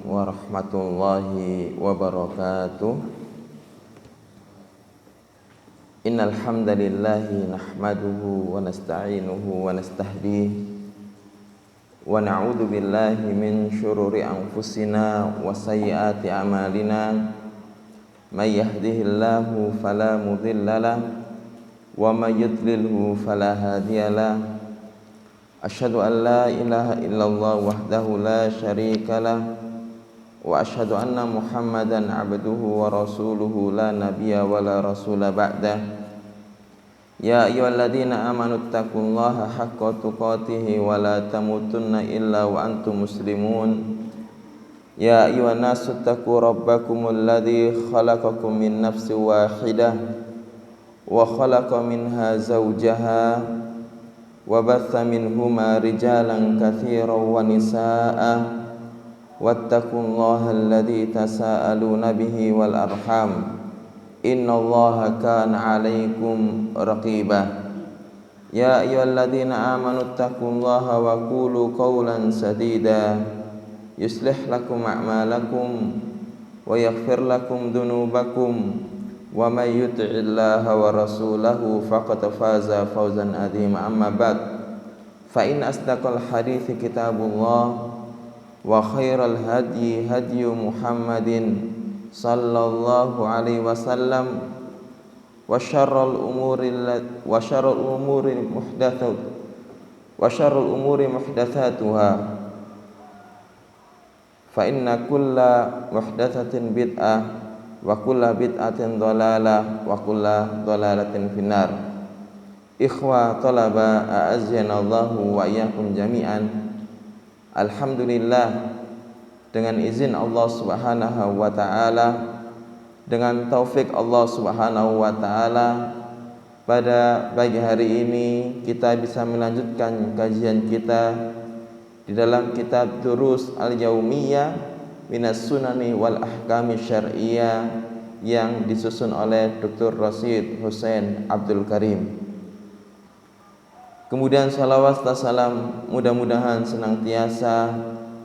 warahmatullahi wabarakatuh. Innal hamdalillahi nahmaduhu wa nasta'inuhu wa nastahdihi wa na'udzu billahi min syururi anfusina wa sayyiati a'malina. May yahdihillahu fala mudhillalah wa may yudlilhu fala hadiyalah. Asyhadu an la ilaha illallah wahdahu la syarikalah wa asyhadu anna Muhammadan abduhu wa rasuluhu la nabiyya wa la rasula ba'dah. Ya ayyuhalladzina amanu taqullaha haqqa tuqatih wa la tamutunna illa wa antum muslimun. Ya ayyuhan nasu taqu rabbakumul ladzi khalaqakum min nafsin wahidah wa khalaqa minha zawjaha wa batha minhuma rijalan katsiran wa nisaa'a wattaqullaha alladzi tasaaluna bihi wal arham innallaha kana 'alaikum raqiba. Ya ayyuhalladzina amanu taqullaha wa qulu qawlan sadida yuslih lakum a'malakum wa yaghfir lakum dhunubakum wa may yuti'illaha wa rasulahu faqad faza fawzan 'azima. Amma ba'd, fa in asdaqal hadithi kitabullah wa khairal hadyi hadyu Muhammadin sallallahu alaihi wasallam wa syarrul umuri muhdatsatuha fa inna kulla muhdatsatin bid'ah wa kulla bid'atin dhalalah wa kulla dhalalatin finnar. Ikhwa talaba a'azzanallahu wa iyyakum jami'an. Alhamdulillah, dengan izin Allah Subhanahu wa taala, dengan taufik Allah Subhanahu wa taala, pada pagi hari ini kita bisa melanjutkan kajian kita di dalam kitab Durus Al-Yaumiyah Minas Sunani wal Ahkami Syar'iyyah yang disusun oleh Dr. Rasyid Hussein Abdul Karim. Kemudian salawat dan salam mudah-mudahan senantiasa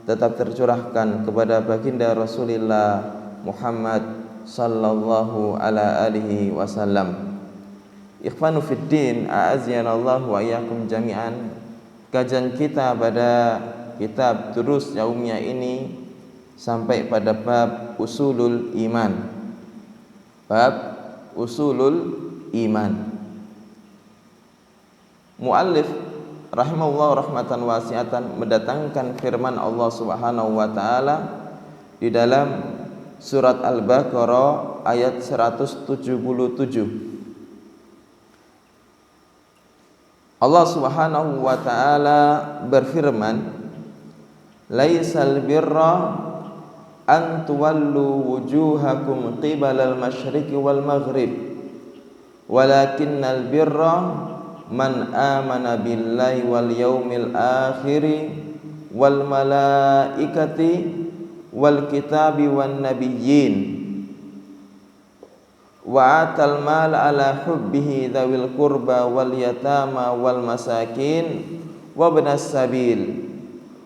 tetap tercurahkan kepada baginda Rasulullah Muhammad sallallahu ala alihi wasallam. Ikhwanu fiddin, a'azzanallahu wa iyyakum jami'an. Kajian kita pada kitab Durus Yaumiyah ini sampai pada bab usulul iman. Bab usulul iman. Muallif rahimahullah rahmatan wasi'atan mendatangkan firman Allah Subhanahu wa taala di dalam surat Al-Baqarah ayat 177. Allah Subhanahu wa taala berfirman, laisal birra an tuwallu wujuhakum qibalal masyriqi wal maghrib walakinnal birra man amana billahi wal yaumil akhiri wal malaikati wal kitabi wan nabiyyin wa atal mal ala hubbihi dzawil qurba wal yatama wal masakin wa ibnas sabil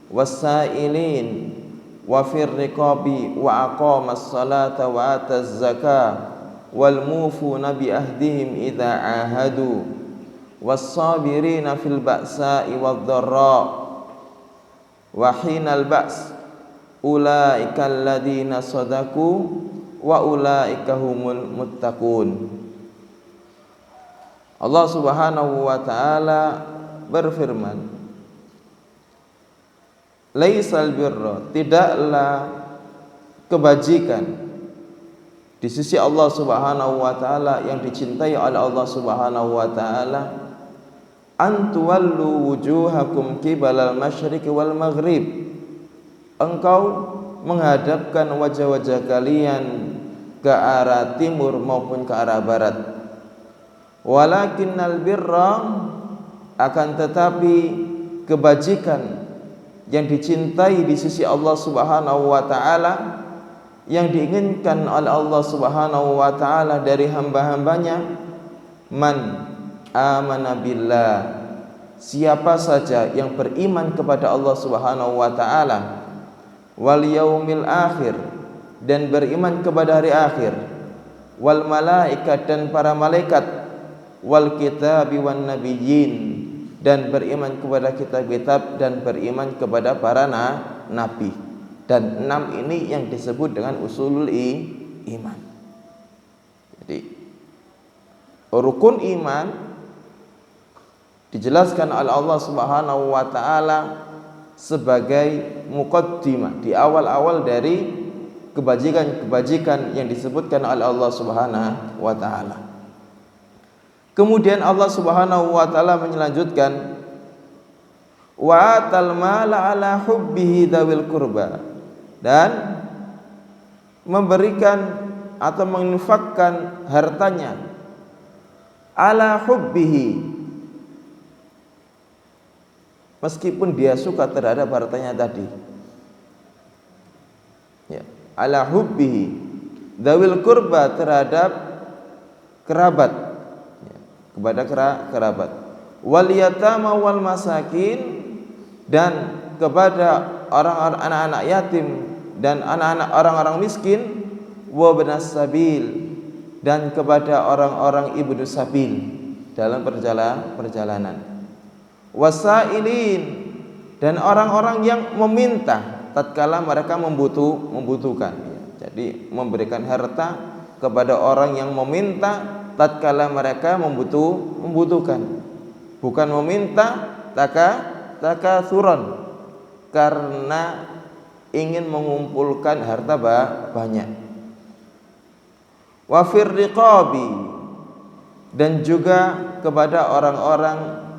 was-sa'ilin wa fir riqabi wa aqamas salata wa ataz zakah wal mufuna bi ahdihim idza ahadu was-sabirina fil ba'sa'i wad-dharra wa hinal ba's ulaika alladziina shadaqu wa ulaika humul muttaqun. Allah Subhanahu wa taala berfirman, laisal birra, tidaklah kebajikan di sisi Allah Subhanahu wa taala yang dicintai oleh Allah Subhanahu wa taala, antuwallu wujuhakum qibalal masyriqi wal maghrib, engkau menghadapkan wajah-wajah kalian ke arah timur maupun ke arah barat. Walakinnal birra, akan tetapi kebajikan yang dicintai di sisi Allah Subhanahu wa taala, yang diinginkan oleh Allah Subhanahu wa taala dari hamba-hambanya, man amana billah, siapa saja yang beriman kepada Allah Subhanahu wa taala, wal yaumil akhir, dan beriman kepada hari akhir, wal malaikat, dan para malaikat, wal kitabi wan nabiyyin, dan beriman kepada kitab-kitab dan beriman kepada para nabi. Dan 6 ini yang disebut dengan usulul iman. Jadi rukun iman dijelaskan oleh Allah Subhanahu wa taala sebagai muqaddimah di awal-awal dari kebajikan-kebajikan yang disebutkan oleh Allah Subhanahu wa taala. Kemudian Allah Subhanahu wa taala melanjutkan, wa atal mala ala hubbihi dzawil qurba, dan memberikan atau menginfakkan hartanya ala hubbihi, meskipun dia suka terhadap hartanya tadi, ya, ala hubbihi dzawil qurba, terhadap kerabat, ya, kepada kerabat, wal yatama wal masakin, dan kepada orang-orang anak-anak yatim dan anak-anak orang-orang miskin, wa ibnas sabil, dan kepada orang-orang ibnu sabil dalam perjalanan, wasailin, dan orang-orang yang meminta tatkala mereka membutuhkan. Jadi memberikan harta kepada orang yang meminta tatkala mereka membutuhkan, bukan meminta takatsuran karena ingin mengumpulkan harta banyak. Wa fir riqabi, dan juga kepada orang-orang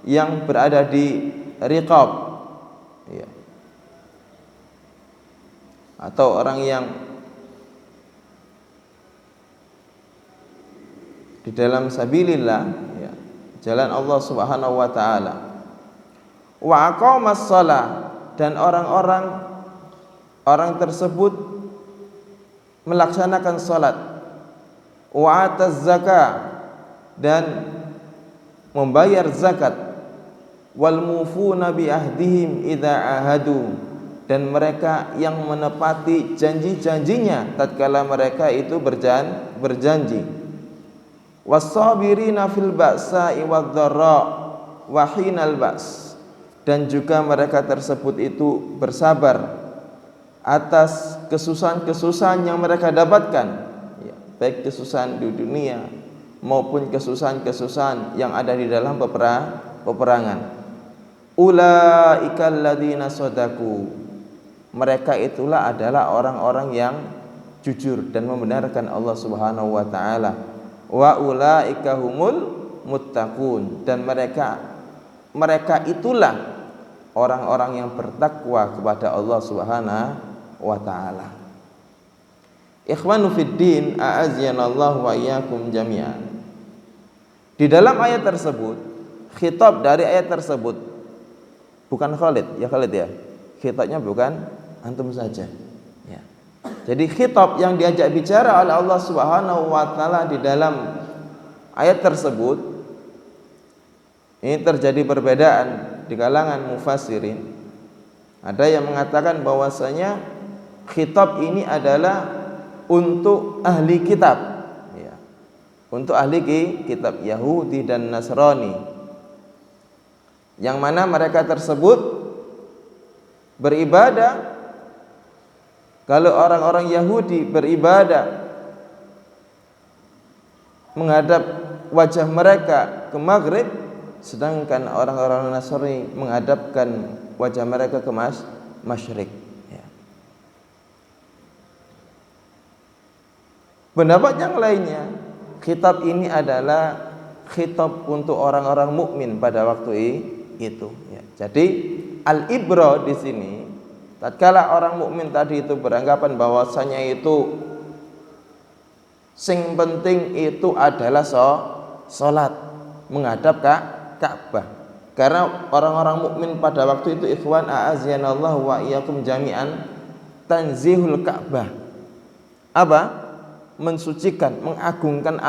yang berada di riqab, ya, atau orang yang di dalam sabilillah, ya, jalan Allah Subhanahu wa taala. Wa aqamas shalah, dan orang tersebut melaksanakan salat. Wa ataz zakah, dan membayar zakat. Wal mufuna bi ahdihim idza ahadu, dan mereka yang menepati janji-janjinya tatkala mereka itu berjanji. Was-sabirina fil ba'sa'i wadh-dharra wa hinal ba's, dan juga mereka tersebut itu bersabar atas kesusahan-kesusahan yang mereka dapatkan, ya, baik kesusahan di dunia maupun kesusahan-kesusahan yang ada di dalam peperangan. Ulaikal ladzina shadaku, mereka itulah adalah orang-orang yang jujur dan membenarkan Allah Subhanahu wa taala. Wa ulaika humul muttaqun, dan mereka itulah orang-orang yang bertakwa kepada Allah Subhanahu wa ta'ala. Ikhwanu fid din, a'azyanallahu wa iyyakum jami'an. Di dalam ayat tersebut, khitab dari ayat tersebut bukan Khalid, ya Khalid ya. Khitabnya bukan antum saja, ya. Jadi khitab yang diajak bicara oleh Allah Subhanahu wa taala di dalam ayat tersebut, ini terjadi perbedaan di kalangan mufassirin. Ada yang mengatakan bahwasanya khitab ini adalah untuk ahli kitab, ya, untuk ahli kitab Yahudi dan Nasrani, yang mana mereka tersebut beribadah. Kalau orang-orang Yahudi beribadah menghadap wajah mereka ke maghrib, sedangkan orang-orang Nasrani menghadapkan wajah mereka ke masyrik, ya. Pendapat yang lainnya, khitab ini adalah khitab untuk orang-orang mukmin pada waktu itu, ya. Jadi al-ibra di sini, tatkala orang mukmin tadi itu beranggapan bahwasanya itu sing penting itu adalah salat menghadap Ka'bah. Karena orang-orang mukmin pada waktu itu, ikhwan a'azyanallahu wa iyyakum jami'an, tanzihul Ka'bah. Apa? Mensucikan, mengagungkan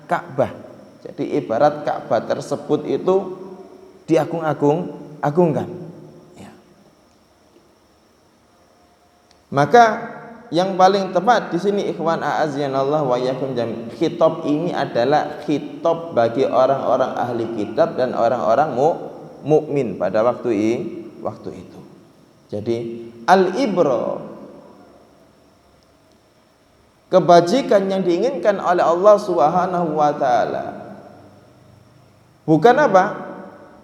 Ka'bah. Jadi ibarat Ka'bah tersebut itu diagungkan. Ya. Maka yang paling tepat di sini ikhwan a'azyanallah wa iyyakum jami'. Khitab ini adalah khitab bagi orang-orang ahli kitab dan orang-orang mukmin pada waktu itu. Jadi al-ibra, kebajikan yang diinginkan oleh Allah Subhanahu wa taala bukan apa?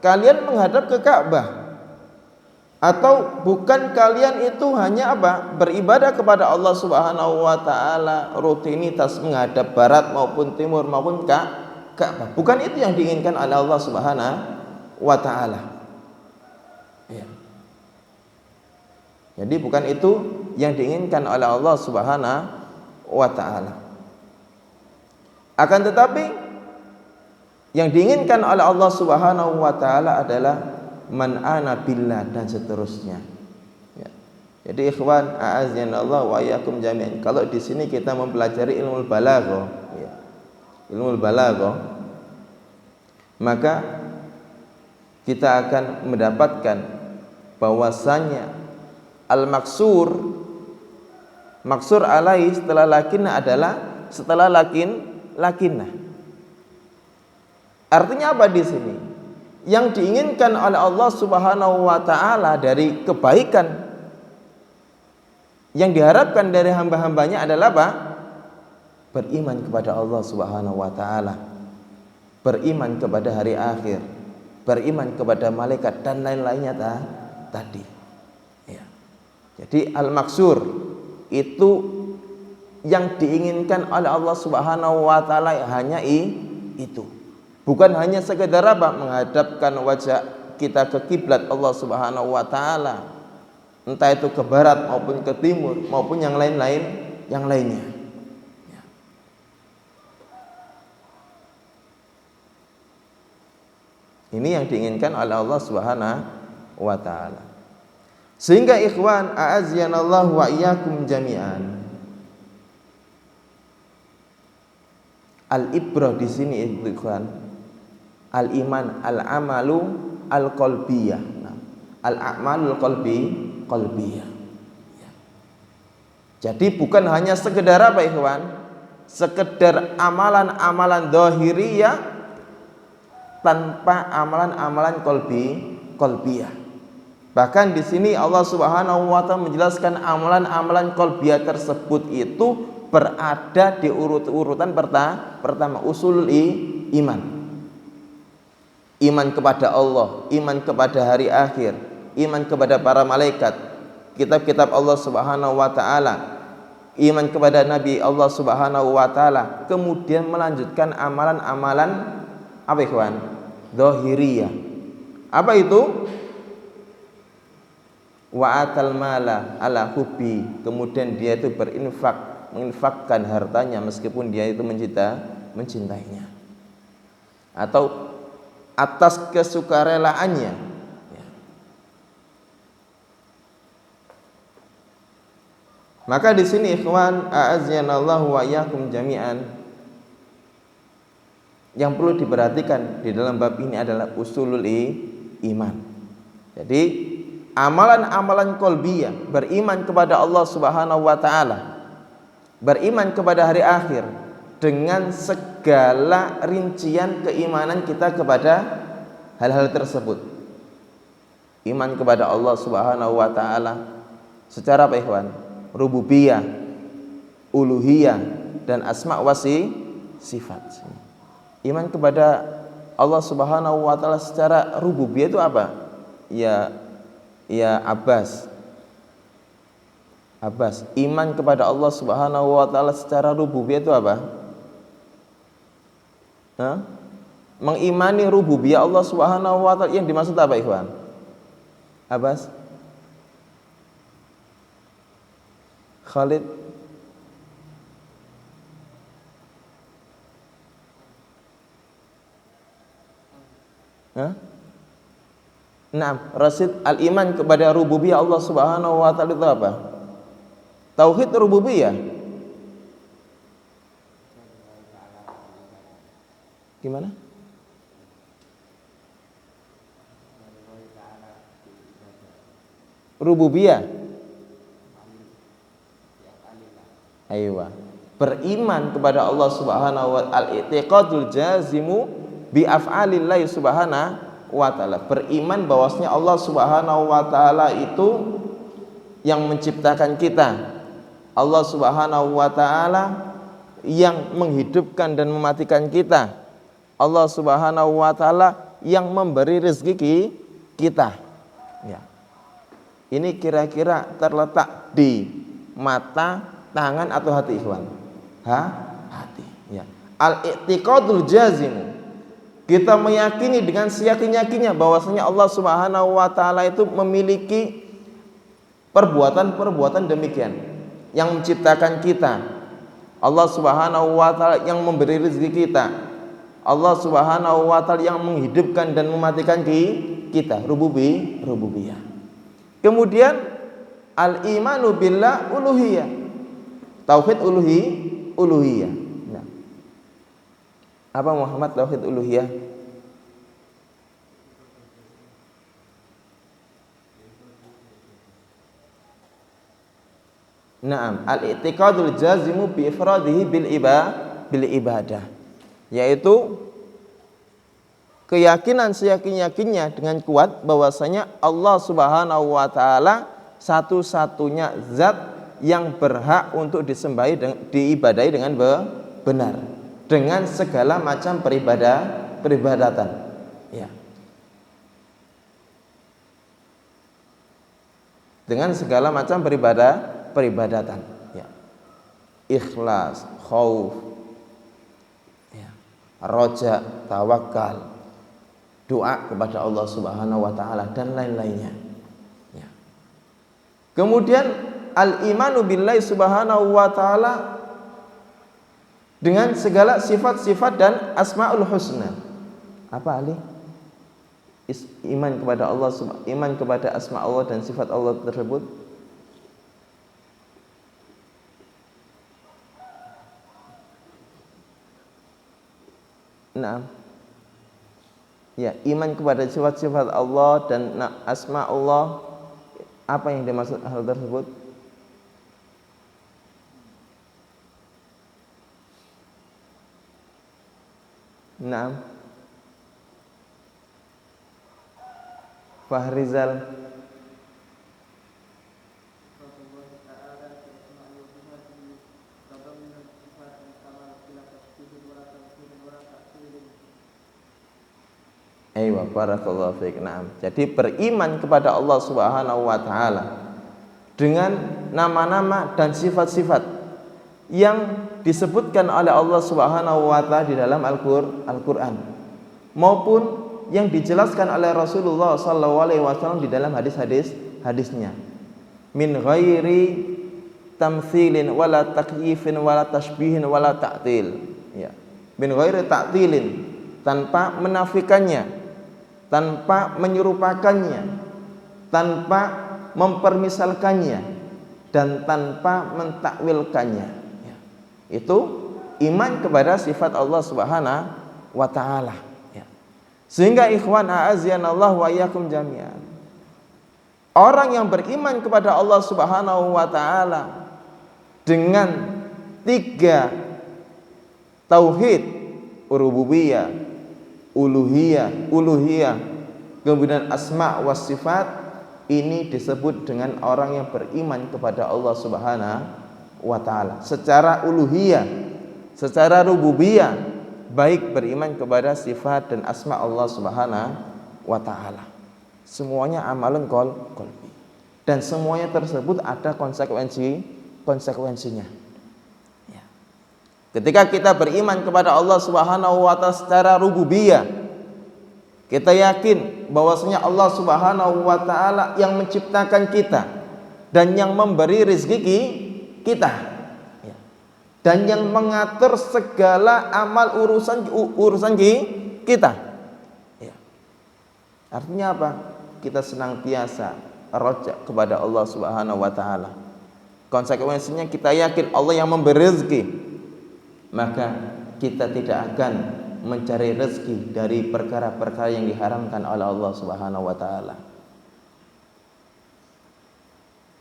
Kalian menghadap ke Ka'bah, atau bukan kalian itu hanya apa? Beribadah kepada Allah Subhanahu wa taala rutinitas menghadap barat maupun timur maupun Ka'bah. Bukan itu yang diinginkan oleh Allah Subhanahu wa taala. Ya. Jadi bukan itu yang diinginkan oleh Allah Subhanahu wa ta'ala. Akan tetapi yang diinginkan oleh Allah Subhanahu wa ta'ala adalah man ana billah dan seterusnya. Ya. Jadi ikhwan a'azyanallah wa iyyakum jami'an. Kalau di sini kita mempelajari ilmu balaghah, ya. Ilmu balaghah, maka kita akan mendapatkan bahwasanya al-maksur alai setelah lakinah adalah setelah lakinah. Artinya apa di sini? Yang diinginkan oleh Allah Subhanahu wa taala dari kebaikan yang diharapkan dari hamba-hambanya adalah apa? Beriman kepada Allah Subhanahu wa taala, beriman kepada hari akhir, beriman kepada malaikat dan lain-lainnya tadi. Ya. Jadi al-maksur itu yang diinginkan oleh Allah Subhanahu wa taala hanya itu. Bukan hanya sekedar apa? Menghadapkan wajah kita ke kiblat Allah Subhanahu wa taala. Entah itu ke barat maupun ke timur maupun yang lainnya. Ya. Ini yang diinginkan oleh Allah Subhanahu wa taala. Sehingga ikhwan a'azyanallah wa iyyakum jami'an, al-ibrah di sini ikhwan, al-iman, al-amalu al-qalbiyah. Nah, al-amalul qalbiyah. Ya. Jadi bukan hanya sekedar apa ikhwan? Sekedar amalan-amalan zahiriyah tanpa amalan-amalan qalbiyah. Bahkan di sini Allah Subhanahu wa taala menjelaskan amalan-amalan qalbiyah tersebut itu berada di urutan pertama usulul iman. Iman kepada Allah, iman kepada hari akhir, iman kepada para malaikat, kitab-kitab Allah Subhanahu wa taala, iman kepada Nabi Allah Subhanahu wa taala, kemudian melanjutkan amalan-amalan apa ikhwan? Zahiriyah. Apa itu? Wa atal mala ala hubbi, kemudian dia itu menginfakkan hartanya meskipun dia itu mencintainya, atau atas kesukarelaannya. Ya. Maka di sini ikhwan a'azyanallahu wa iyyakum jami'an, yang perlu diperhatikan di dalam bab ini adalah usulul iman. Jadi amalan-amalan qalbiyah, beriman kepada Allah Subhanahu wa taala, beriman kepada hari akhir dengan segala rincian keimanan kita kepada hal-hal tersebut. Iman kepada Allah Subhanahu wa taala secara apa ikhwan? Rububiyah, uluhiyah dan asma wa sifat. Iman kepada Allah Subhanahu wa taala secara rububiyah itu apa? Ya Abbas, iman kepada Allah Subhanahu wa taala secara rububiyah itu apa? Mengimani rububiyah Allah Subhanahu wa taala, yang dimaksud apa ikhwan? Abbas? Khalid? Nah, Rasid, al-iman kepada rububiyah Allah Subhanahu wa taala itu apa? Tauhid rububiyah. Gimana? Rububiyah. Aywa. Beriman kepada Allah Subhanahu wa ta'ala, al-i'tiqadul jazimu bi af'alillahi subhanahu wa ta'ala. Beriman bahwasanya Allah Subhanahu wa ta'ala itu yang menciptakan kita. Allah Subhanahu wa ta'ala yang menghidupkan dan mematikan kita. Allah Subhanahu wa ta'ala yang memberi rezeki kita. Ya. Ini kira-kira terletak di mata, tangan atau hati, ikhwan? Hati. Ya. Al-i'tiqadul jazim. Kita meyakini dengan seyakin-yakinnya bahwasanya Allah Subhanahu wa ta'ala itu memiliki perbuatan-perbuatan demikian, yang menciptakan kita. Allah Subhanahu wa ta'ala yang memberi rezeki kita. Allah Subhanahu wa ta'ala yang menghidupkan dan mematikan kita. Rububiyah. Kemudian al-imanu billah uluhiyah. Tauhid uluhiyah. Nah, apa Muhammad tauhid uluhiyah? Naam, al-i'tiqadul jazimu bi ifradihi bil ibadah, yaitu keyakinan seyakin-yakinnya dengan kuat bahwasanya Allah Subhanahu wa ta'ala satu-satunya zat yang berhak untuk diibadahi dengan benar, dengan segala macam peribadatan. Ya. Dengan segala macam peribadatan. Ya. Ikhlas, khauf, ya. Roja, tawakal, doa kepada Allah Subhanahu wa ta'ala dan lain-lainnya. Ya. Kemudian al-imanu billahi subhanahu wa ta'ala dengan segala sifat-sifat dan asma'ul husna. Apa Ali? Iman kepada Allah, iman kepada asma Allah dan sifat Allah tersebut. Nah, ya, iman kepada sifat-sifat Allah dan asma Allah. Apa yang dimaksud hal tersebut? Nah, Fahrizal. Aywa, barakallahu fiik. Naam. Jadi beriman kepada Allah Subhanahu wa ta'ala dengan nama-nama dan sifat-sifat yang disebutkan oleh Allah Subhanahu wa ta'ala di dalam Al-Qur'an maupun yang dijelaskan oleh Rasulullah SAW di dalam hadisnya, min ghairi tamtsilin wala takyifin wala tashbihin wala ta'til. Ya. Min ghairi ta'tilin, tanpa menafikannya, tanpa menyerupakannya, tanpa mempermisalkannya, dan tanpa mentakwilkannya. Ya. Itu iman kepada sifat Allah Subhanahu wa ta'ala. Ya. Sehingga ikhwan a'aziyanallahu wa iyyakum jami'an, orang yang beriman kepada Allah Subhanahu wa ta'ala dengan 3 tauhid, rububiyah, uluhiyah, kemudian asma wa sifat, ini disebut dengan orang yang beriman kepada Allah Subhanahu wa ta'ala secara uluhiyah, secara rububiyah, baik beriman kepada sifat dan asma Allah Subhanahu wa ta'ala. Semuanya amalun qalbi, dan semuanya tersebut ada konsekuensinya. Ya. Ketika kita beriman kepada Allah Subhanahu wa ta'ala secara rububiyah, kita yakin bahwasanya Allah Subhanahu wa ta'ala yang menciptakan kita dan yang memberi rezeki kita, ya, dan yang mengatur segala amal urusan kita. Ya. Artinya apa? Kita senantiasa roja kepada Allah Subhanahu wa ta'ala. Konsekuensinya kita yakin Allah yang memberi rezeki, maka kita tidak akan mencari rezeki dari perkara-perkara yang diharamkan oleh Allah Subhanahu wa ta'ala.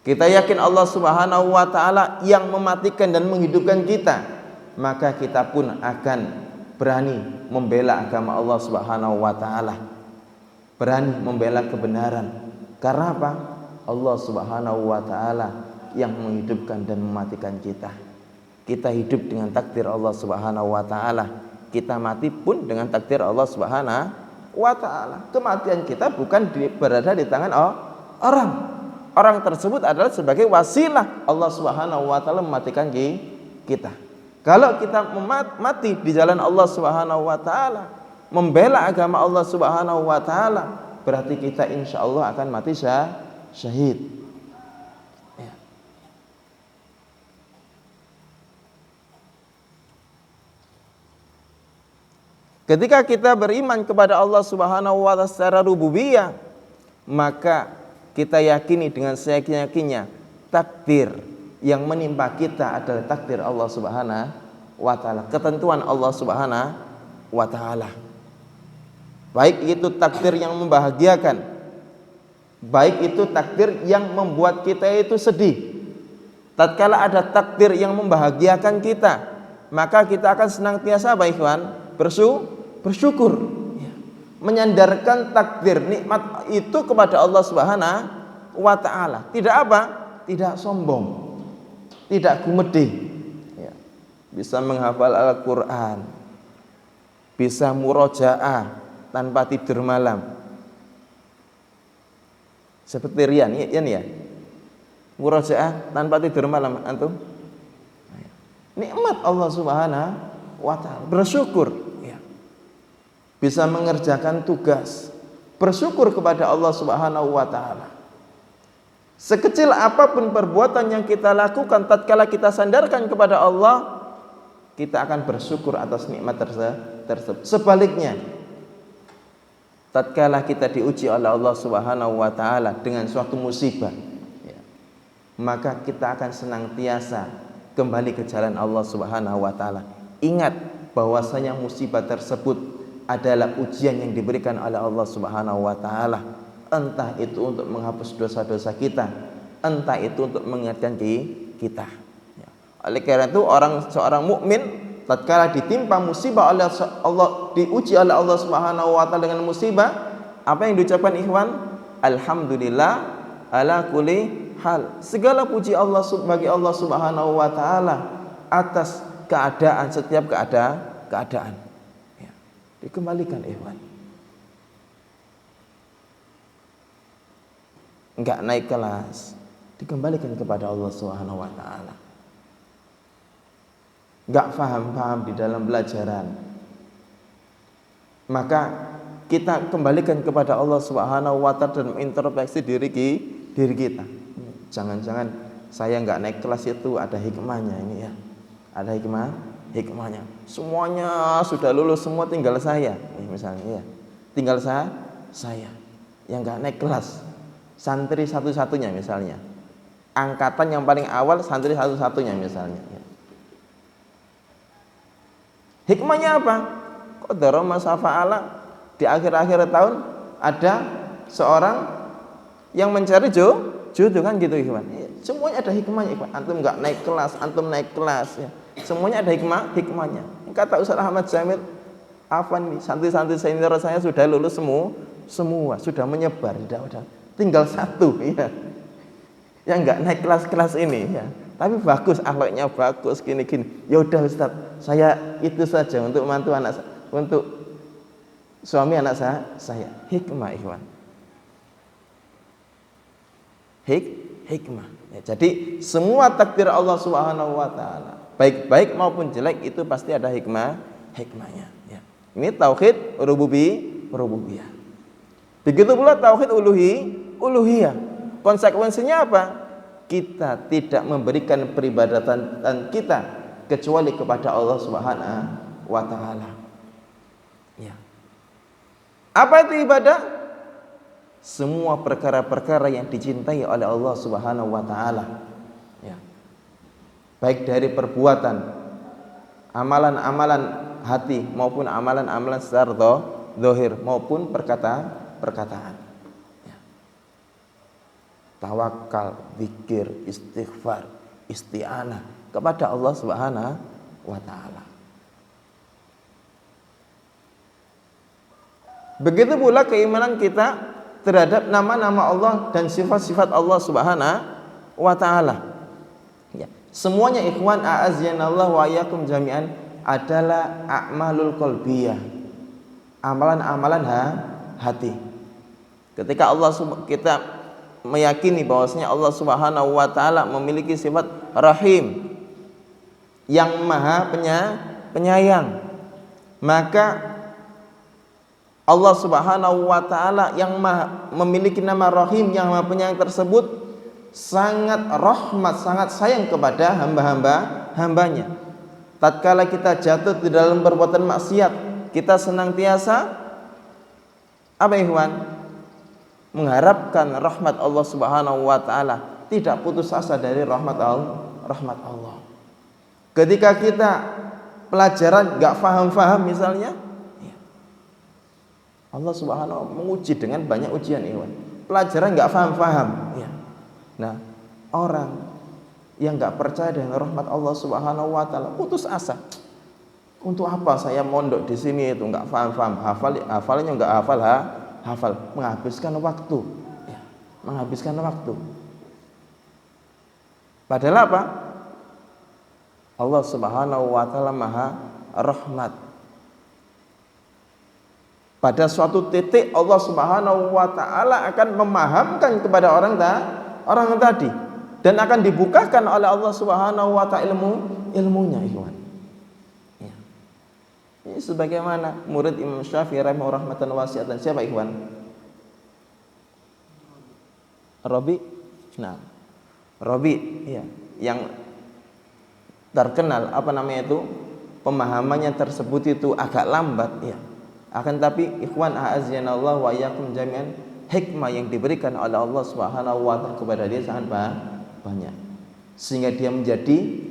Kita yakin Allah Subhanahu wa taala yang mematikan dan menghidupkan kita, maka kita pun akan berani membela agama Allah Subhanahu wa taala. Berani membela kebenaran. Karena apa? Allah Subhanahu wa taala yang menghidupkan dan mematikan kita. Kita hidup dengan takdir Allah Subhanahu wa taala. Kita mati pun dengan takdir Allah Subhanahu wa taala. Kematian kita bukan berada di tangan orang. Orang tersebut adalah sebagai wasilah Allah Subhanahu wa taala mematikan kita. Kalau kita mati di jalan Allah Subhanahu wa taala, membela agama Allah Subhanahu wa taala, berarti kita insya Allah akan mati syahid. Ya. Ketika kita beriman kepada Allah Subhanahu wa taala secara rububiyah, maka kita yakini dengan seyakin-yakinnya takdir yang menimpa kita adalah takdir Allah Subhanahu wa taala, ketentuan Allah Subhanahu wa taala. Baik itu takdir yang membahagiakan, baik itu takdir yang membuat kita itu sedih. Tatkala ada takdir yang membahagiakan kita, maka kita akan senantiasa ikhwan bersyukur. Menyandarkan takdir nikmat itu kepada Allah Subhanahu wa taala. Tidak apa? Tidak sombong, tidak gumedih. Ya. Bisa menghafal Al-Qur'an, bisa murojaah tanpa tidur malam. Seperti Rian ya. Murojaah tanpa tidur malam antum. Nikmat Allah Subhanahu wa taala. Bersyukur. Bisa mengerjakan tugas, bersyukur kepada Allah Subhanahu wa taala. Sekecil apapun perbuatan yang kita lakukan, tatkala kita sandarkan kepada Allah, kita akan bersyukur atas nikmat tersebut. Sebaliknya, tatkala kita diuji oleh Allah Subhanahu wa taala dengan suatu musibah, maka kita akan senantiasa kembali ke jalan Allah Subhanahu wa taala. Ingat bahwasanya musibah tersebut adalah ujian yang diberikan oleh Allah Subhanahu wa taala, entah itu untuk menghapus dosa-dosa kita, entah itu untuk mengingatkan kita. Oleh karena itu seorang mukmin tatkala ditimpa musibah oleh Allah, diuji oleh Allah Subhanahu wa taala dengan musibah, apa yang diucapkan ikhwan? Alhamdulillah ala kulli hal. Segala puji Allah bagi Allah Subhanahu wa taala atas keadaan, setiap keadaan. Dikembalikan ikhwan. Enggak naik kelas, dikembalikan kepada Allah Subhanahu wa taala. Enggak paham di dalam pelajaran, maka kita kembalikan kepada Allah Subhanahu wa taala dan introspeksi diri kita. Jangan-jangan saya enggak naik kelas itu ada hikmahnya ini ya. Ada hikmahnya. Semuanya sudah lulus semua, tinggal saya misalnya ya. Tinggal saya yang enggak naik kelas, santri satu-satunya misalnya, angkatan yang paling awal santri satu-satunya misalnya ya. Hikmahnya apa? Qaddara ma syafa'ala, di akhir-akhir tahun ada seorang yang mencari jodoh kan gitu ikhwan. Semuanya ada hikmahnya ikhwan. Antum enggak naik kelas, antum naik kelas ya. Semuanya ada hikmahnya. Kata Ustaz Ahmad Jamil, Afan nih, santri-santri senior saya sudah lulus semua sudah menyebar, udah. Tinggal satu ya. Yang enggak naik kelas-kelas ini ya. Tapi bagus, akhlaknya bagus, gini. Ya udah Ustaz, saya itu saja untuk mantu anak saya, untuk suami anak saya. Hikmah ikhwan. Hikmah. Ya, jadi semua takdir Allah Subhanahu wa taala, baik maupun jelek, itu pasti ada hikmahnya ya. Ini tauhid rububiyah. Begitu pula tauhid uluhiyah. Konsekuensinya apa? Kita tidak memberikan peribadatan kita kecuali kepada Allah Subhanahu wa taala. Ya. Apa itu ibadah? Semua perkara-perkara yang dicintai oleh Allah Subhanahu wa taala. Ya. Baik dari perbuatan, amalan-amalan hati maupun amalan-amalan secara zahir maupun perkataan. Ya. tawakal, zikir, istighfar, isti'anah kepada Allah Subhanahu wa taala. Begitu pula keimanan kita terhadap nama-nama Allah dan sifat-sifat Allah Subhanahu wa taala. Ya, semuanya ikhwan a'azzanallahu wa iyyakum jami'an adalah a'malul qalbiyah. Amalan-amalan hati. Ketika kita meyakini bahwasanya Allah Subhanahu wa taala memiliki sifat Rahim yang Maha penyayang, maka Allah Subhanahu wa taala yang memiliki nama Rahim yang Maha Penyayang tersebut sangat rahmat, sangat sayang kepada hambanya. Tatkala kita jatuh di dalam perbuatan maksiat, kita senantiasa apa ikhwan? Mengharapkan rahmat Allah Subhanahu wa taala, tidak putus asa dari rahmat Allah. Ketika kita pelajaran enggak faham misalnya, Allah Subhanahu wa taala menguji dengan banyak ujian ikhwan. Pelajaran enggak faham. Ya. Nah, orang yang enggak percaya dengan rahmat Allah Subhanahu wa taala putus asa. Untuk apa saya mondok di sini itu enggak faham, hafalnya enggak hafal, menghabiskan waktu. Ya, menghabiskan waktu. Padahal apa? Allah Subhanahu wa taala Maha Rahmat. Pada suatu titik Allah Subhanahu wa taala akan memahamkan kepada orang tadi dan akan dibukakan oleh Allah Subhanahu wa taala ilmunya ikhwan. Ya. Ini sebagaimana murid Imam Syafi'i rahimahu rahmatan wasi'atan, siapa ikhwan? Rabi. Nah, Rabi ya, yang terkenal apa namanya itu, pemahamannya tersebut itu agak lambat ya. Akan tapi ikhwan a'azzanallahu wa iyyakum jami'an, hikmah yang diberikan oleh Allah Subhanahu wa taala kepada dia sangat banyak, sehingga dia menjadi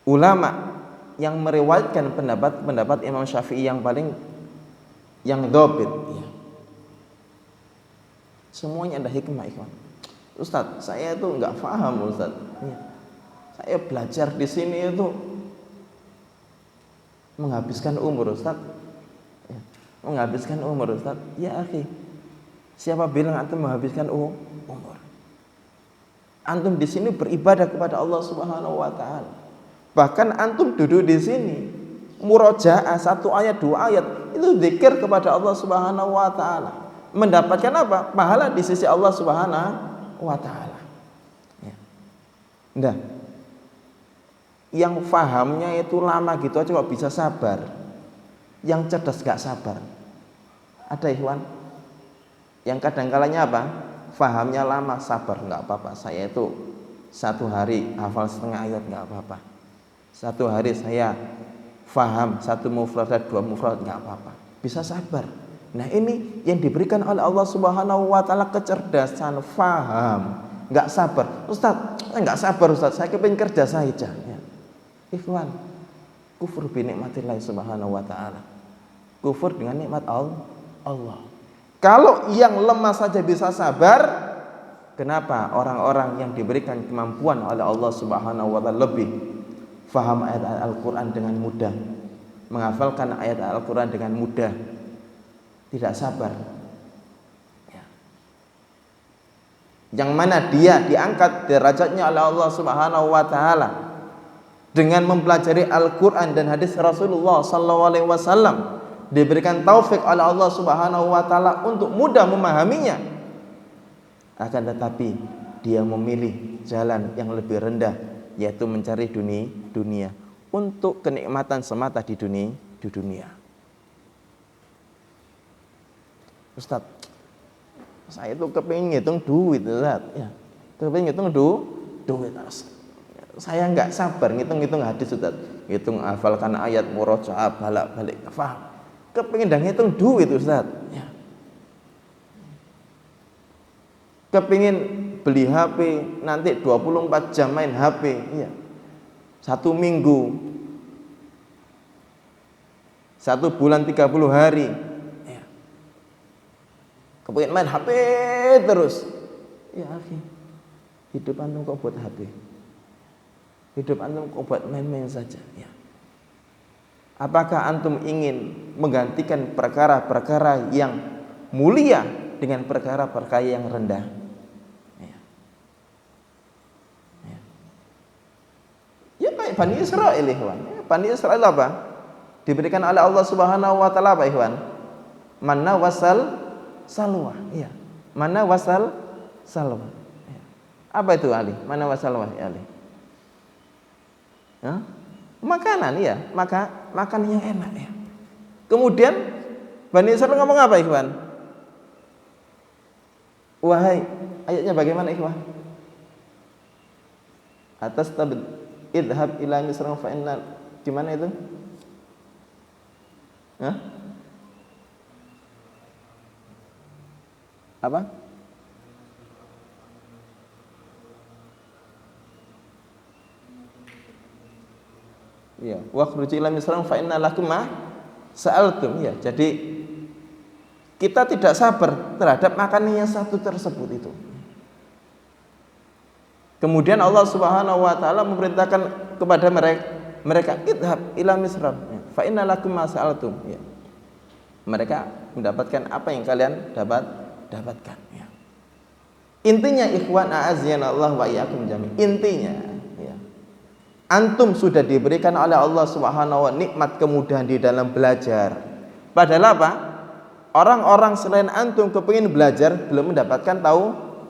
ulama yang meriwayatkan pendapat Imam Syafi'i yang dhabit ya. Semuanya ada hikmah ikhwan. Ustaz, saya itu enggak paham Ustaz. Ya. Saya belajar di sini itu menghabiskan umur Ustaz ya. Menghabiskan umur Ustaz. Ya akhi, siapa bilang antum menghabiskan umur? Antum di sini beribadah kepada Allah Subhanahu wa taala. Bahkan antum duduk di sini murojaah 1 ayat 2 ayat itu zikir kepada Allah Subhanahu wa taala. Mendapatkan apa? Pahala di sisi Allah Subhanahu wa taala. Ya. Nah, yang fahamnya itu lama gitu aja kok bisa sabar. Yang cerdas gak sabar. Ada ikhwan yang kadang-kalanya apa? Fahamnya lama, sabar gak apa-apa. Saya itu 1 hari hafal setengah ayat gak apa-apa. 1 hari saya faham 1 mufradat 2 mufradat gak apa-apa. Bisa sabar. Nah, ini yang diberikan oleh Allah Subhanahu wa taala, kecerdasan, faham, gak sabar. Ustaz, saya gak sabar Ustaz, saya kepingin kerja saja. Ya. Ikhwan, kufur bi nikmatillah Subhanahu wa taala. Kufur dengan nikmat Allah. Kalau yang lemah saja bisa sabar, kenapa orang-orang yang diberikan kemampuan oleh Allah Subhanahu wa taala lebih faham ayat-ayat Al-Qur'an dengan mudah, menghafalkan ayat Al-Qur'an dengan mudah, tidak sabar ya. Yang mana dia diangkat derajatnya oleh Allah Subhanahu wa taala dengan mempelajari Al-Qur'an dan hadis Rasulullah SAW, diberikan taufik oleh Allah Subhanahu wa taala untuk mudah memahaminya. Akan tetapi dia memilih jalan yang lebih rendah, yaitu mencari dunia untuk kenikmatan semata di dunia. Ustaz, saya itu kepingin ngitung duit Ustaz ya. Kepingin ngitung duit. Saya enggak sabar ngitung hadis Ustaz. Ngitung hafalkan ayat murojaah balik paham. Kepingin dah ngitung duit Ustaz ya. Kepingin beli HP nanti 24 jam main HP ya. 1 minggu, 1 bulan 30 hari ya. Kepingin main HP terus. Ya akhi, hidup antum kok buat HP? Hidup antum kok buat main-main saja? Ya. Apakah antum ingin menggantikan perkara-perkara yang mulia dengan perkara-perkara yang rendah? Ya. Ya. Ya kayak Bani Israil, ikhwan. Bani Israil apa? Diberikan oleh Allah Subhanahu wa taala apa, ikhwan? Manna wasal salwa. Iya. Manna wasal salwa. Ya. Apa itu Ali? Manna wasalwa ya Ali? Hah? Makanan ya, makan yang enak ya. Kemudian Bani Israil ngomong apa, ikhwan? Wahai, ayatnya bagaimana, ikhwan? Atas idhab ila misra fa inna, gimana itu? Hah? Apa? Ya, wa khruji ila misra fa inna lakum ma sa'altum ya. Jadi kita tidak sabar terhadap makanannya satu tersebut itu. Kemudian Allah Subhanahu wa taala memerintahkan kepada mereka idhab ila misra fa inna lakum ma sa'altum ya. Mereka mendapatkan apa yang kalian dapatkan ya. Intinya ikhwan a'azzana Allah wa iyyakum jami'. Intinya ya. Antum sudah diberikan oleh Allah Subhanahu wa taala nikmat kemudahan di dalam belajar. Padahal apa? Orang-orang selain antum kepingin belajar belum mendapatkan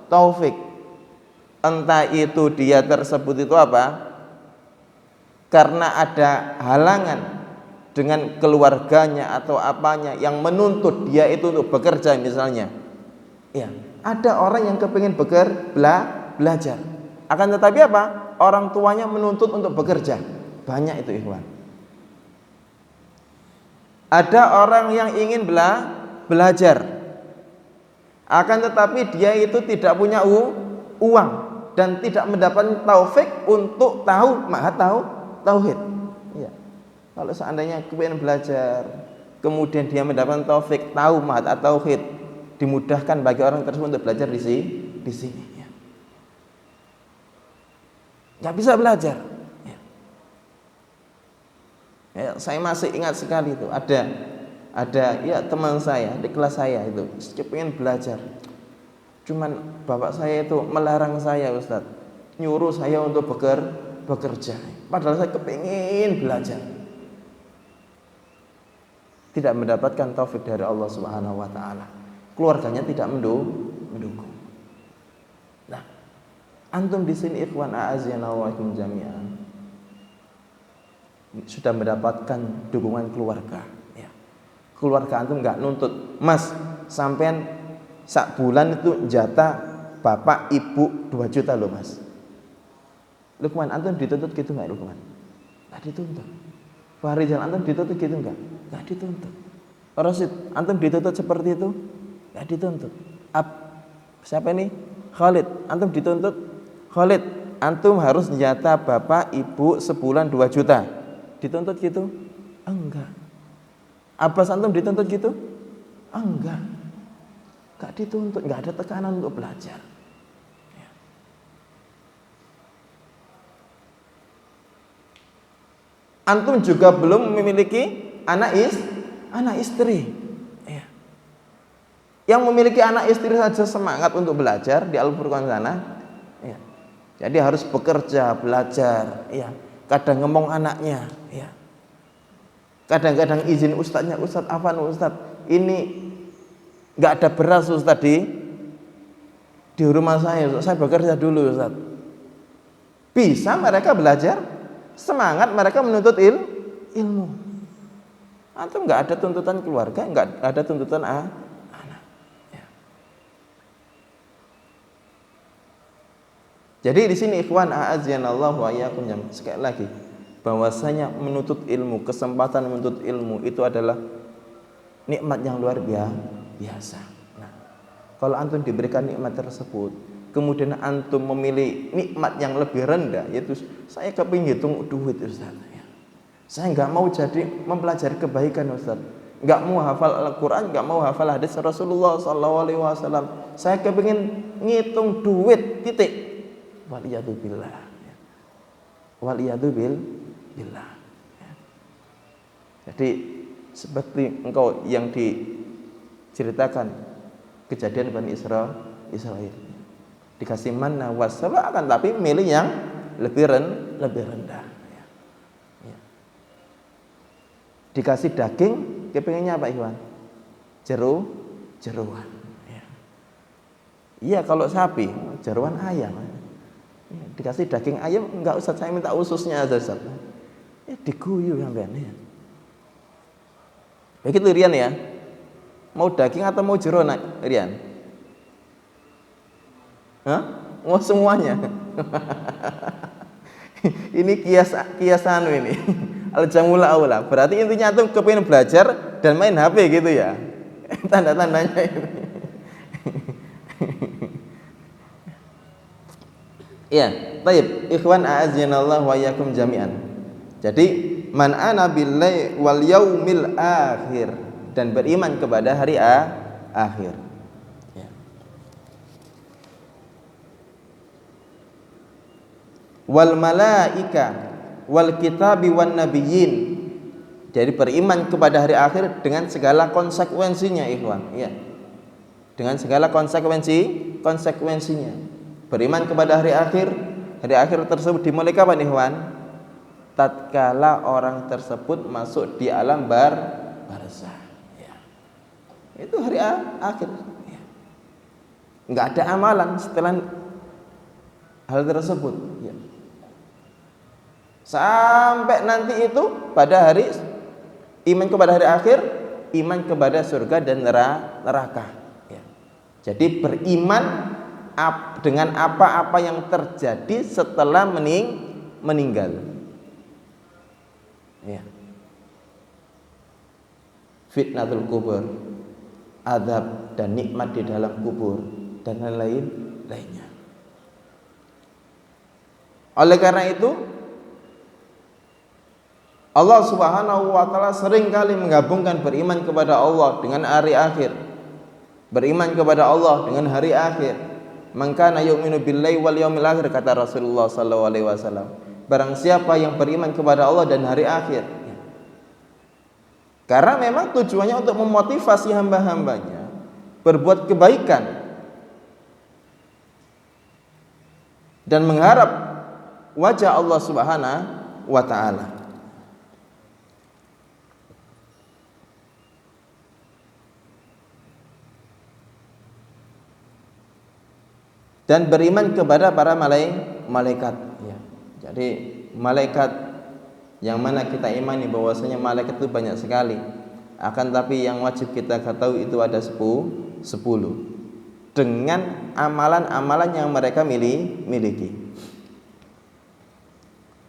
taufik. Entah itu dia tersebut itu apa? Karena ada halangan dengan keluarganya atau apanya yang menuntut dia itu untuk bekerja misalnya. Ya, ada orang yang kepingin belajar. Akan tetapi apa? Orang tuanya menuntut untuk bekerja. Banyak itu, ikhwan. Ada orang yang ingin belajar. Akan tetapi dia itu tidak punya uang dan tidak mendapat taufik untuk tauhid. Ya. Kalau seandainya kepingin belajar, kemudian dia mendapat taufik tahu mahat tauhid, dimudahkan bagi orang tersebut untuk belajar di sini. Ya. Nggak bisa belajar. Ya. Ya, saya masih ingat sekali itu ada ya teman saya di kelas saya itu pengen belajar. Cuman bapak saya itu melarang saya, Ustaz, nyuruh saya untuk bekerja. Padahal saya kepingin belajar. Tidak mendapatkan taufik dari Allah Subhanahu wa taala. Keluarganya tidak mendukung. Nah, antum di sini ikhwan a'azzana wa iyyakum jami'an sudah mendapatkan dukungan keluarga ya. Keluarga antum enggak nuntut, "Mas, sampean sak bulan itu jatah bapak ibu 2 juta loh, Mas." Lukman, antum dituntut gitu enggak, Lukman? Enggak dituntut. Farizal, antum dituntut gitu enggak? Enggak dituntut. Rasid, antum dituntut seperti itu? Enggak dituntut. Siapa ini? Khalid, antum dituntut? Khalid, antum harus jatah bapak ibu sebulan 2 juta. Dituntut gitu? Enggak. Abbas, antum dituntut gitu? Enggak. Enggak dituntut, enggak ada tekanan untuk belajar. Ya. Antum juga belum memiliki anak istri. Ya. Yang memiliki anak istri saja semangat untuk belajar di Al-Furqan sana. Ya. Jadi harus bekerja, belajar. Ya. Kadang ngomong anaknya. Ya. Kadang-kadang izin ustadznya, "Ustadz, afan Ustadz, ini nggak ada beras Ustadz di rumah saya bekerja dulu Ustadz." Bisa mereka belajar, semangat mereka menuntut ilmu. Antum nggak ada tuntutan keluarga, nggak ada tuntutan anak. Ya. Jadi di sini ikhwan a'azzanallahu wa iyyakum, sekali lagi bahwasanya menuntut ilmu, kesempatan menuntut ilmu itu adalah nikmat yang luar biasa. Nah, kalau antum diberikan nikmat tersebut, kemudian antum memilih nikmat yang lebih rendah, yaitu saya kepingin hitung duit, Ustaz. Ya. Saya nggak mau jadi mempelajari kebaikan, Ustaz. Nggak mau hafal Al-Quran, nggak mau hafal hadis Rasulullah SAW. saya kepingin ngitung duit titik. Waliyadzubillah. Waliyadzubillah. Jadi seperti engkau yang diceritakan kejadian Bani Israel, dikasih manna wassalwa akan tapi milih yang lebih rendah. Dikasih daging, kepinginnya apa Iwan? Jeruan. Iya kalau sapi, jeruan ayam. Dikasih daging ayam, enggak usah saya minta ususnya aja Ustaz. Diguyu sampean ya. Begitu Rian ya. Mau daging atau mau jeruan Rian? Hah? Mau semuanya. Ini kiasan ini. Al-jamul aula. Berarti intinya tuh kepengin belajar dan main HP gitu ya. Tanda-tandanya ini. Ya, baik. Ikhwan a'azzanallahu wa iyyakum jami'an. Jadi, man ana billahi wal yaumil akhir dan beriman kepada hari akhir. Ya. Wal malaika wal kitabi wan nabiyyin. Jadi beriman kepada hari akhir dengan segala konsekuensinya, ikhwan. Ya. Dengan segala konsekuensinya. Beriman kepada hari akhir tersebut dimulai kapan, ikhwan? Tatkala orang tersebut masuk di alam barzah. Ya. Itu hari akhir. Ya. Enggak ada amalan setelah hal tersebut. Ya. Sampai nanti itu pada hari iman kepada hari akhir, iman kepada surga dan neraka. Ya. Jadi beriman dengan apa-apa yang terjadi setelah meninggal. Ya. Fitnatul kubur, azab dan nikmat di dalam kubur dan lainnya. Oleh karena itu Allah Subhanahu wa taala sering kali menggabungkan beriman kepada Allah dengan hari akhir. Beriman kepada Allah dengan hari akhir. Man kana yu'minu billahi wal yaumil akhir, kata Rasulullah sallallahu alaihi wasallam. Barang siapa yang beriman kepada Allah dan hari akhir. Karena memang tujuannya untuk memotivasi hamba-hambanya berbuat kebaikan dan mengharap wajah Allah Subhanahu wa taala. Dan beriman kepada para malaikat. Ya. Jadi malaikat yang mana kita imani bahwasanya malaikat itu banyak sekali. Akan tapi yang wajib kita ketahui itu ada 10 dengan amalan-amalan yang mereka miliki.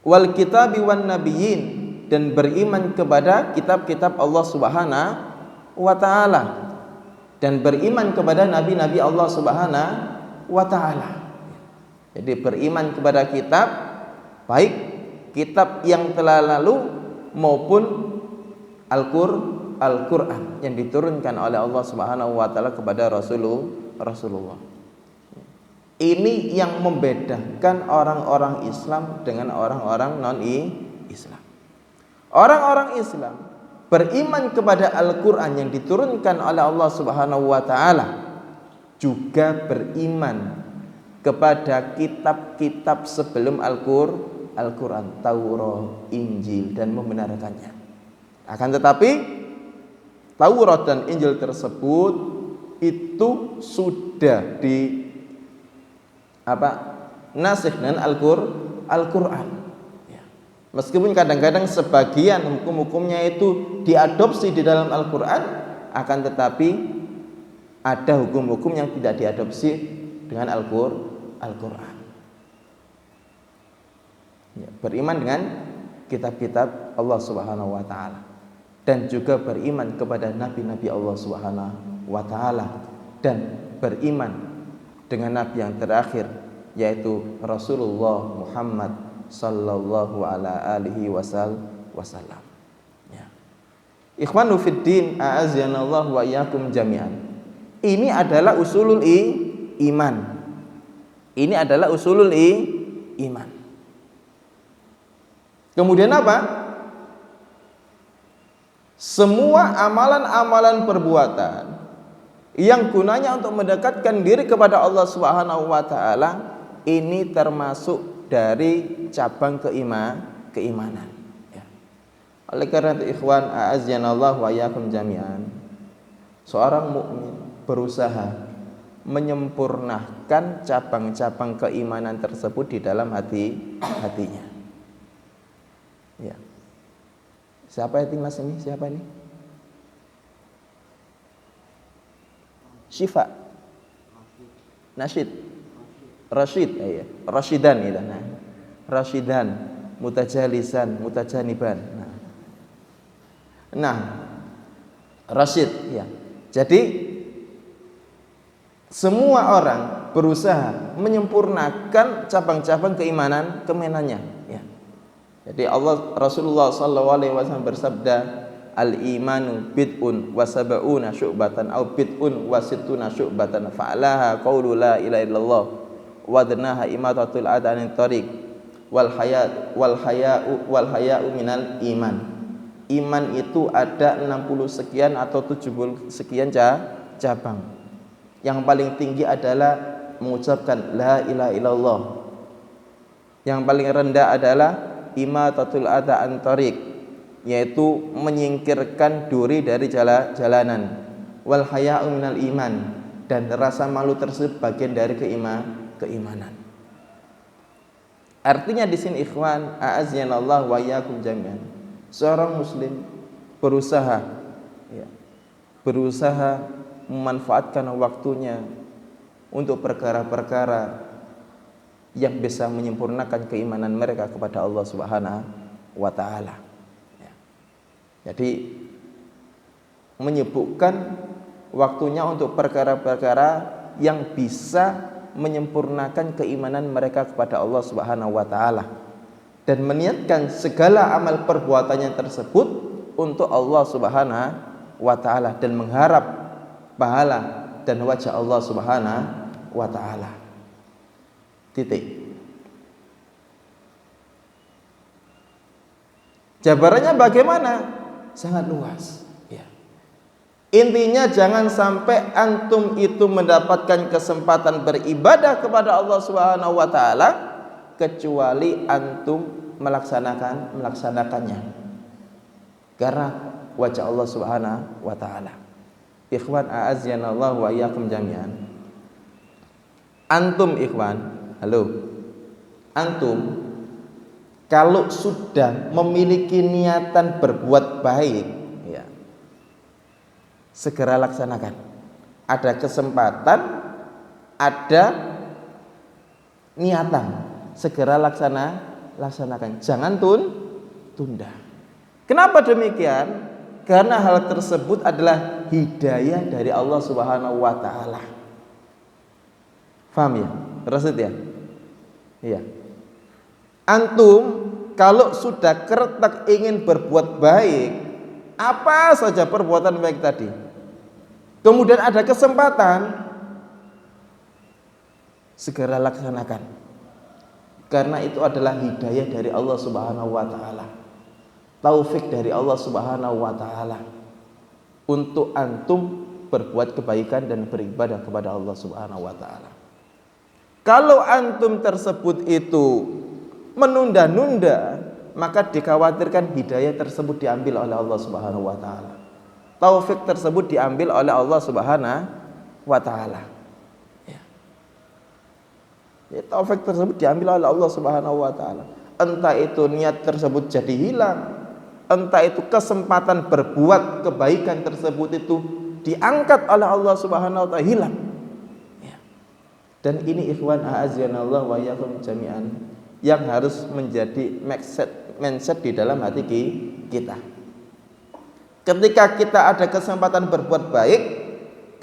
Wal kitabi wan nabiyyin, dan beriman kepada kitab-kitab Allah Subhanahu wa taala dan beriman kepada nabi-nabi Allah Subhanahu wa ta'ala. Jadi beriman kepada kitab, baik kitab yang telah lalu maupun Al-Quran yang diturunkan oleh Allah Subhanahu wa ta'ala kepada Rasulullah. Ini yang membedakan orang-orang Islam dengan orang-orang non-Islam. Orang-orang Islam beriman kepada Al-Quran yang diturunkan oleh Allah Subhanahu wa ta'ala, juga beriman kepada kitab-kitab sebelum Al-Quran, Taurat, Injil, dan membenarkannya. Akan tetapi Taurat dan Injil tersebut itu sudah nasikh dengan Al-Quran. Ya. Meskipun kadang-kadang sebagian hukum-hukumnya itu diadopsi di dalam Al-Quran, akan tetapi ada hukum-hukum yang tidak diadopsi dengan Al-Quran. Ya, beriman dengan kitab-kitab Allah Subhanahu wa taala dan juga beriman kepada nabi-nabi Allah Subhanahu wa taala dan beriman dengan nabi yang terakhir yaitu Rasulullah Muhammad sallallahu alaihi wasallam. Ya. Ikhwanu fid din, a'azzanallahu wa iyyakum jami'an. Ini adalah usulul iman. Ini adalah usulul iman. Kemudian apa? Semua amalan-amalan perbuatan yang gunanya untuk mendekatkan diri kepada Allah Subhanahu wa taala ini termasuk dari cabang keimanan. Ya. Oleh karena itu ikhwan a'azzanallahu wa iyyakum jami'an, seorang mukmin berusaha menyempurnakan cabang-cabang keimanan tersebut di dalam hatinya. Ya. Siapa itu Mas ini? Siapa ini? Syifa. Nasyid. Rasyid, ya. Rasyidan itu. Nah. Rasyidan, mutajalisan, mutajaniban. Nah. Rasyid, ya. Jadi semua orang berusaha menyempurnakan cabang-cabang keimanannya. Ya. Jadi Rasulullah SAW bersabda, al-imanu bid'un wa sab'una syu'batan au bid'un wa sittuna syu'batan fa'alaha qawlu la ilaha illallah wa dnaha imatatul adhanit tariq wal haya'u minal iman. Iman itu ada 60 sekian atau 70 sekian cabang. Yang paling tinggi adalah mengucapkan la ilaha illallah. Yang paling rendah adalah imatatul adha an tariq, yaitu menyingkirkan duri dari jalanan. Wal haya'u minal iman, dan rasa malu tersebut bagian dari keimanan. Artinya di sini ikhwan a'azzanallahu wa iyyakum jami'an, seorang muslim berusaha memanfaatkan waktunya untuk perkara-perkara yang bisa menyempurnakan keimanan mereka kepada Allah Subhanahu wa taala. Jadi menyibukkan waktunya untuk perkara-perkara yang bisa menyempurnakan keimanan mereka kepada Allah Subhanahu wa taala, dan meniatkan segala amal perbuatannya tersebut untuk Allah Subhanahu wa taala dan mengharap pahala dan wajah Allah Subhanahu wa taala. Titik. Jabarannya bagaimana? Sangat luas, ya. Intinya jangan sampai antum itu mendapatkan kesempatan beribadah kepada Allah Subhanahu wa taala kecuali antum melaksanakannya karena wajah Allah Subhanahu wa taala. Ikhwan a'azzanallahu wa iyyakum jami'an. Antum ikhwan, halo. Antum kalau sudah memiliki niatan berbuat baik, ya, segera laksanakan. Ada kesempatan, ada niatan, segera laksanakan. Jangan tunda. Kenapa demikian? Karena hal tersebut adalah hidayah dari Allah Subhanahu wa taala. Paham ya? Rasid ya? Iya. Antum kalau sudah keretak ingin berbuat baik, apa saja perbuatan baik tadi, kemudian ada kesempatan, segera laksanakan. Karena itu adalah hidayah dari Allah Subhanahu wa taala. Taufik dari Allah Subhanahu wa taala untuk antum berbuat kebaikan dan beribadah kepada Allah Subhanahu wa taala. Kalau antum tersebut itu menunda-nunda, maka dikhawatirkan hidayah tersebut diambil oleh Allah Subhanahu wa taala. Taufik tersebut diambil oleh Allah Subhanahu wa taala. Ya, taufik tersebut diambil oleh Allah Subhanahu wa taala. Entah itu niat tersebut jadi hilang, entah itu kesempatan berbuat kebaikan tersebut itu diangkat oleh Allah Subhanahu wa taala, hilang. Ya. Dan ini ikhwan a'azzanallahu wa iyyakum jami'an yang harus menjadi mindset di dalam hati kita. Ketika kita ada kesempatan berbuat baik,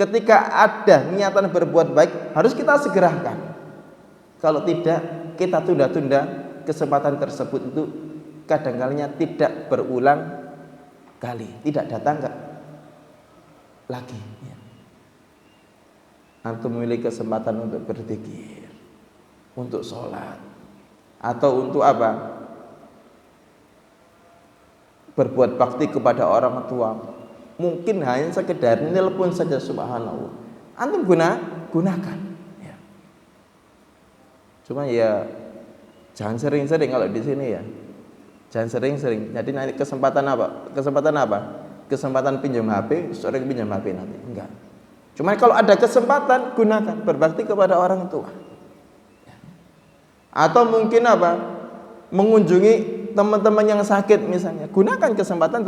ketika ada niatan berbuat baik, harus kita segerakan. Kalau tidak, kita tunda-tunda, kesempatan tersebut itu kadang-kalinya tidak berulang kali, tidak datang lagi. antum memiliki kesempatan untuk berzikir, untuk sholat, atau untuk apa? Berbuat bakti kepada orang tua. Mungkin hanya sekedar nelpon saja, subhanallah. Antum gunakan. Ya. Cuma ya jangan sering-sering kalau di sini ya. Jangan sering-sering. Jadi nanti kesempatan apa? Kesempatan pinjam HP, sering pinjam HP nanti. Enggak. Cuma kalau ada kesempatan gunakan, berbakti kepada orang tua. Atau mungkin apa? Mengunjungi teman-teman yang sakit misalnya. Gunakan kesempatan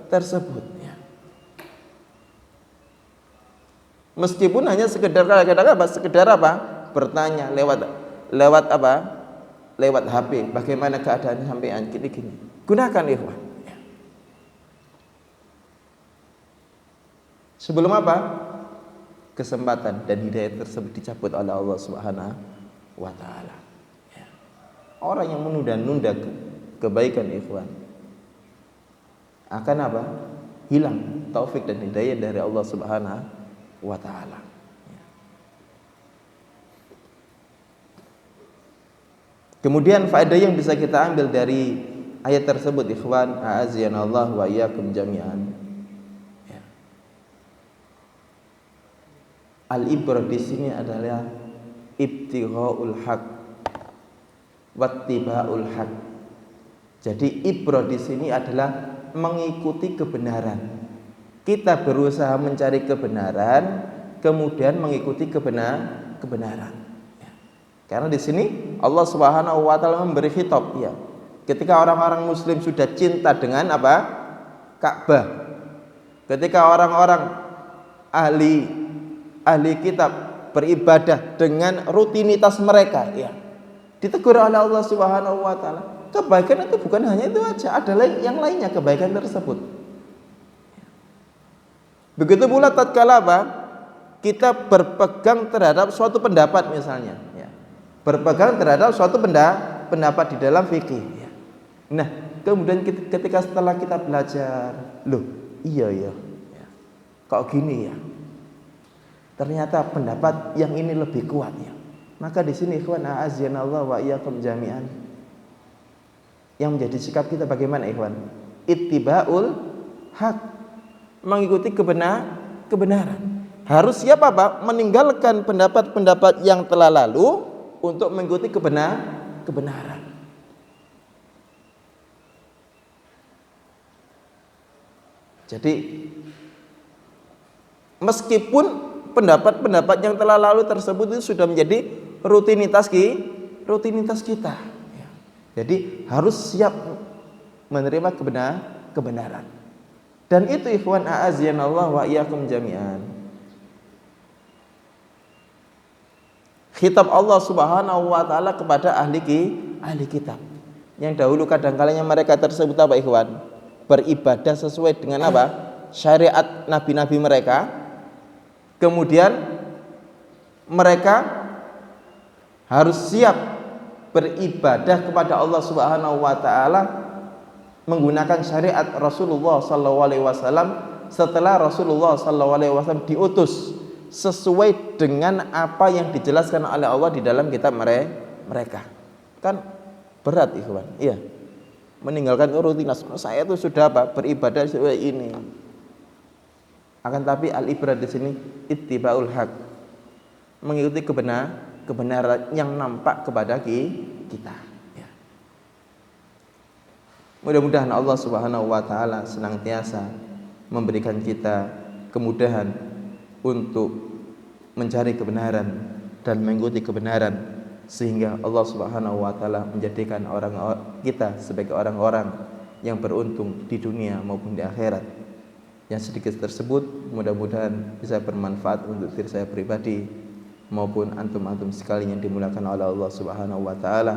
tersebut ya. Meskipun hanya sekedar kadang-kadang apa? Sekedar apa? Bertanya lewat apa? Lewat HP, bagaimana keadaan sampean gini-gini. Gunakan ikhwan. Ya. Sebelum apa? Kesempatan dan hidayah tersebut dicabut oleh Allah Subhanahu wa taala. Ya. Orang yang menunda-nunda kebaikan ikhwan akan apa? Hilang taufik dan hidayah dari Allah Subhanahu wa taala. Kemudian faedah yang bisa kita ambil dari ayat tersebut ikhwan, a'azzanallahu wa iyyakum jami'an. Ya. Al-ibrah di sini adalah ibtighaul haq wattiba'ul haq. Jadi ibrah di sini adalah mengikuti kebenaran. Kita berusaha mencari kebenaran, kemudian mengikuti kebenaran. Karena di sini Allah Subhanahu wa taala memberi khitab ya. Ketika orang-orang muslim sudah cinta dengan apa? Ka'bah. Ketika orang-orang ahli kitab beribadah dengan rutinitas mereka ya. Ditegur oleh Allah Subhanahu wa taala. Kebaikan itu bukan hanya itu aja, ada yang lainnya kebaikan tersebut. Begitu pula tatkala apa? Kita berpegang terhadap suatu pendapat misalnya ya. Berpegang terhadap suatu pendapat di dalam fikih ya. Nah, kemudian ketika setelah kita belajar, loh, iya ya. Kok gini ya? Ternyata pendapat yang ini lebih kuat ya. Maka di sini ikhwan a'azzanallahu wa iyyakum jami'an. Yang menjadi sikap kita bagaimana ikhwan? Ittiba'ul haq. Mengikuti kebenaran. Harus siap apa? Meninggalkan pendapat-pendapat yang telah lalu untuk mengikuti kebenaran. Jadi meskipun pendapat-pendapat yang telah lalu tersebut itu sudah menjadi rutinitas kita. Jadi harus siap menerima kebenaran. Dan itu ikhwan a'azzanallahu wa iyyakum jami'an. Khitab Allah Subhanahu wa taala kepada ahli kitab. Yang dahulu kadang-kalanya mereka tersebut apa ikhwan? Beribadah sesuai dengan apa? Syariat nabi-nabi mereka. Kemudian mereka harus siap beribadah kepada Allah Subhanahu wa taala menggunakan syariat Rasulullah sallallahu alaihi wasallam setelah Rasulullah sallallahu alaihi wasallam diutus sesuai dengan apa yang dijelaskan oleh Allah di dalam kitab mereka. Kan berat ikhwan. Iya. Meninggalkan rutinitas. Saya itu sudah apa? Beribadah sesuai ini. Akan tapi al-ibrah di sini ittiba'ul haq. Mengikuti kebenaran yang nampak kepada kita. Ya. Mudah-mudahan Allah Subhanahu wa taala senantiasa memberikan kita kemudahan untuk mencari kebenaran dan mengikuti kebenaran sehingga Allah Subhanahu wa taala menjadikan kita sebagai orang-orang yang beruntung di dunia maupun di akhirat. Yang sedikit tersebut mudah-mudahan bisa bermanfaat untuk diri saya pribadi maupun antum-antum sekalian yang dimuliakan oleh Allah Subhanahu wa taala.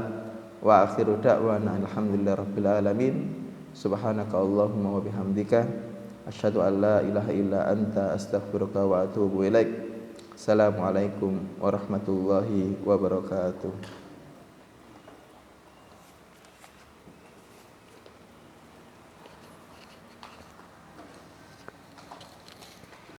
Wa akhiru da'wana alhamdulillahirabbil alamin. Subhanaka Allahumma wa bihamdika asyhadu an la ilaha illa anta astaghfiruka wa atubu ilaik. Assalamualaikum warahmatullahi wabarakatuh.